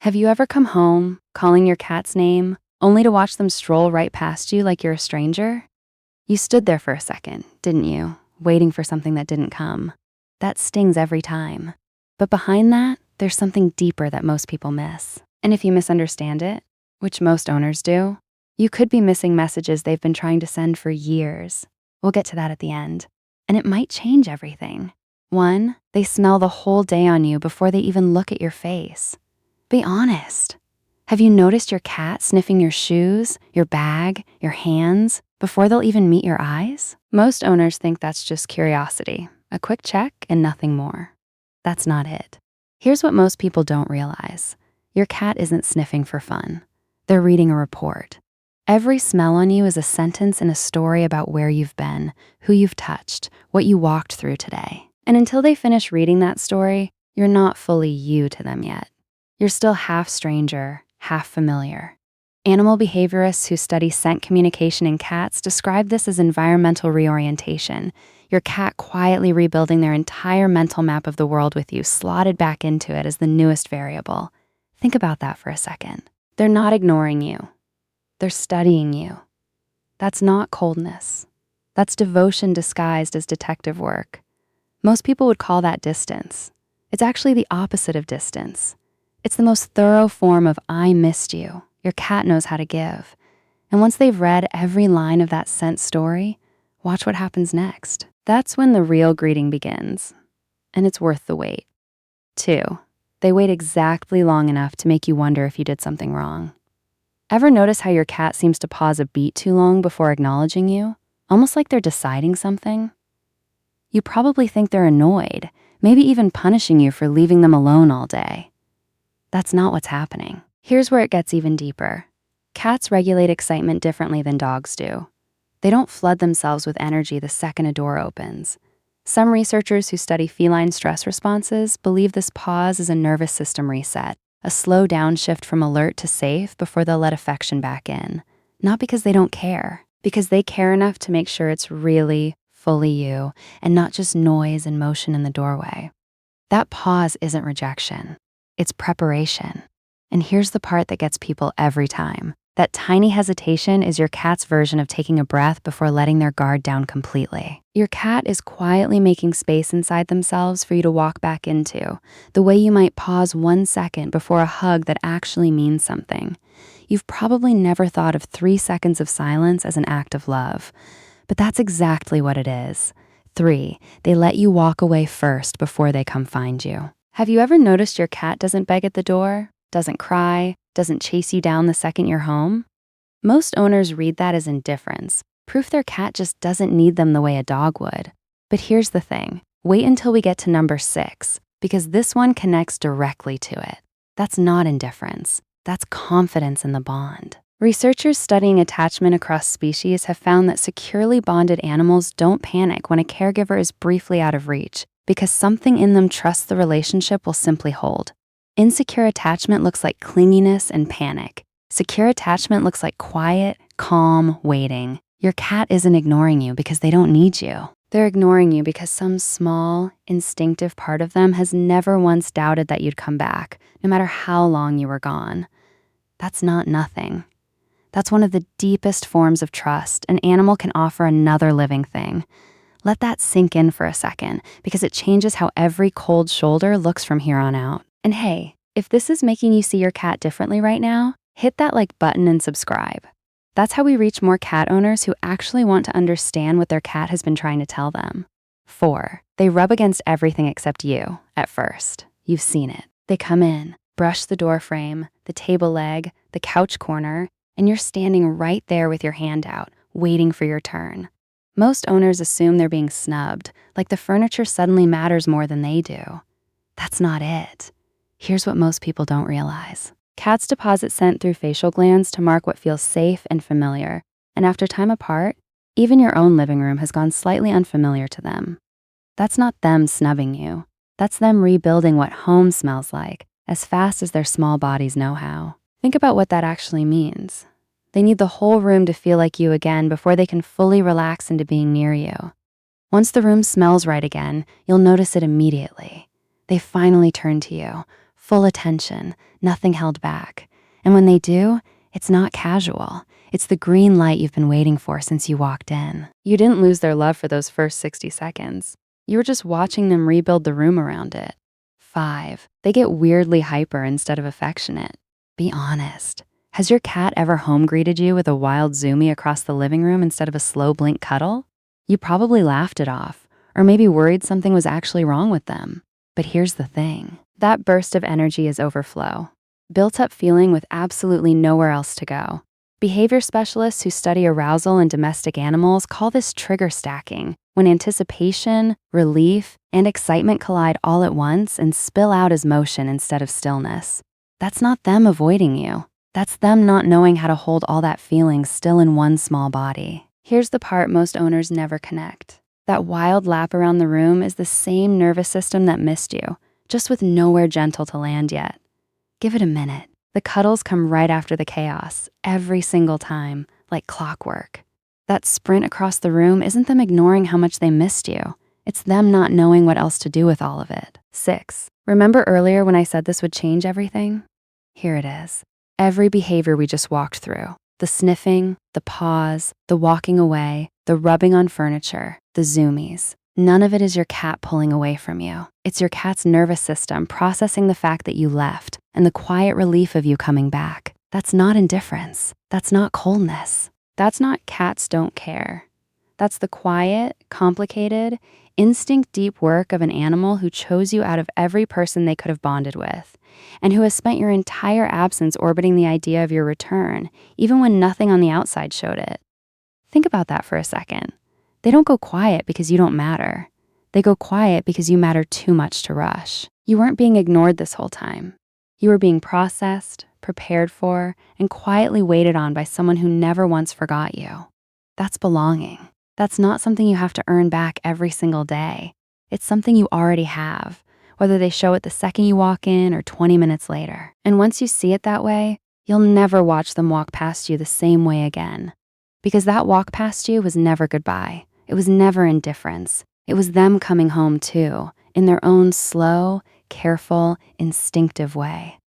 Have you ever come home, calling your cat's name, only to watch them stroll right past you like you're a stranger? You stood there for a second, didn't you, waiting for something that didn't come. That stings every time. But behind that, there's something deeper that most people miss. And if you misunderstand it, which most owners do, you could be missing messages they've been trying to send for years. We'll get to that at the end. And it might change everything. 1, they smell the whole day on you before they even look at your face. Be honest. Have you noticed your cat sniffing your shoes, your bag, your hands, before they'll even meet your eyes? Most owners think that's just curiosity, a quick check and nothing more. That's not it. Here's what most people don't realize. Your cat isn't sniffing for fun. They're reading a report. Every smell on you is a sentence in a story about where you've been, who you've touched, what you walked through today. And until they finish reading that story, you're not fully you to them yet. You're still half stranger, half familiar. Animal behaviorists who study scent communication in cats describe this as environmental reorientation. Your cat quietly rebuilding their entire mental map of the world with you, slotted back into it as the newest variable. Think about that for a second. They're not ignoring you. They're studying you. That's not coldness. That's devotion disguised as detective work. Most people would call that distance. It's actually the opposite of distance. It's the most thorough form of I missed you. Your cat knows how to give. And once they've read every line of that scent story, watch what happens next. That's when the real greeting begins. And it's worth the wait. 2, they wait exactly long enough to make you wonder if you did something wrong. Ever notice how your cat seems to pause a beat too long before acknowledging you? Almost like they're deciding something? You probably think they're annoyed, maybe even punishing you for leaving them alone all day. That's not what's happening. Here's where it gets even deeper. Cats regulate excitement differently than dogs do. They don't flood themselves with energy the second a door opens. Some researchers who study feline stress responses believe this pause is a nervous system reset, a slow downshift from alert to safe before they'll let affection back in. Not because they don't care, because they care enough to make sure it's really, fully you, and not just noise and motion in the doorway. That pause isn't rejection. It's preparation. And here's the part that gets people every time. That tiny hesitation is your cat's version of taking a breath before letting their guard down completely. Your cat is quietly making space inside themselves for you to walk back into, the way you might pause 1 second before a hug that actually means something. You've probably never thought of 3 seconds of silence as an act of love, but that's exactly what it is. 3, they let you walk away first before they come find you. Have you ever noticed your cat doesn't beg at the door, doesn't cry, doesn't chase you down the second you're home? Most owners read that as indifference, proof their cat just doesn't need them the way a dog would. But here's the thing, wait until we get to number 6, because this one connects directly to it. That's not indifference, that's confidence in the bond. Researchers studying attachment across species have found that securely bonded animals don't panic when a caregiver is briefly out of reach, because something in them trusts the relationship will simply hold. Insecure attachment looks like clinginess and panic. Secure attachment looks like quiet, calm waiting. Your cat isn't ignoring you because they don't need you. They're ignoring you because some small, instinctive part of them has never once doubted that you'd come back, no matter how long you were gone. That's not nothing. That's one of the deepest forms of trust an animal can offer another living thing. Let that sink in for a second, because it changes how every cold shoulder looks from here on out. And hey, if this is making you see your cat differently right now, hit that like button and subscribe. That's how we reach more cat owners who actually want to understand what their cat has been trying to tell them. 4, they rub against everything except you, at first. You've seen it. They come in, brush the door frame, the table leg, the couch corner, and you're standing right there with your hand out, waiting for your turn. Most owners assume they're being snubbed, like the furniture suddenly matters more than they do. That's not it. Here's what most people don't realize. Cats deposit scent through facial glands to mark what feels safe and familiar, and after time apart, even your own living room has gone slightly unfamiliar to them. That's not them snubbing you. That's them rebuilding what home smells like, as fast as their small bodies know how. Think about what that actually means. They need the whole room to feel like you again before they can fully relax into being near you. Once the room smells right again, you'll notice it immediately. They finally turn to you, full attention, nothing held back. And when they do, it's not casual. It's the green light you've been waiting for since you walked in. You didn't lose their love for those first 60 seconds. You were just watching them rebuild the room around it. 5, they get weirdly hyper instead of affectionate. Be honest. Has your cat ever home greeted you with a wild zoomie across the living room instead of a slow blink cuddle? You probably laughed it off, or maybe worried something was actually wrong with them. But here's the thing. That burst of energy is overflow. Built up feeling with absolutely nowhere else to go. Behavior specialists who study arousal in domestic animals call this trigger stacking, when anticipation, relief, and excitement collide all at once and spill out as motion instead of stillness. That's not them avoiding you. That's them not knowing how to hold all that feeling still in one small body. Here's the part most owners never connect. That wild lap around the room is the same nervous system that missed you, just with nowhere gentle to land yet. Give it a minute. The cuddles come right after the chaos, every single time, like clockwork. That sprint across the room isn't them ignoring how much they missed you. It's them not knowing what else to do with all of it. 6, remember earlier when I said this would change everything? Here it is. Every behavior we just walked through, the sniffing, the pause, the walking away, the rubbing on furniture, the zoomies, none of it is your cat pulling away from you. It's your cat's nervous system processing the fact that you left and the quiet relief of you coming back. That's not indifference. That's not coldness. That's not cats don't care. That's the quiet, complicated, instinct deep work of an animal who chose you out of every person they could have bonded with, and who has spent your entire absence orbiting the idea of your return, even when nothing on the outside showed it. Think about that for a second. They don't go quiet because you don't matter. They go quiet because you matter too much to rush. You weren't being ignored this whole time. You were being processed, prepared for, and quietly waited on by someone who never once forgot you. That's belonging. That's not something you have to earn back every single day. It's something you already have, whether they show it the second you walk in or 20 minutes later. And once you see it that way, you'll never watch them walk past you the same way again. Because that walk past you was never goodbye. It was never indifference. It was them coming home too, in their own slow, careful, instinctive way.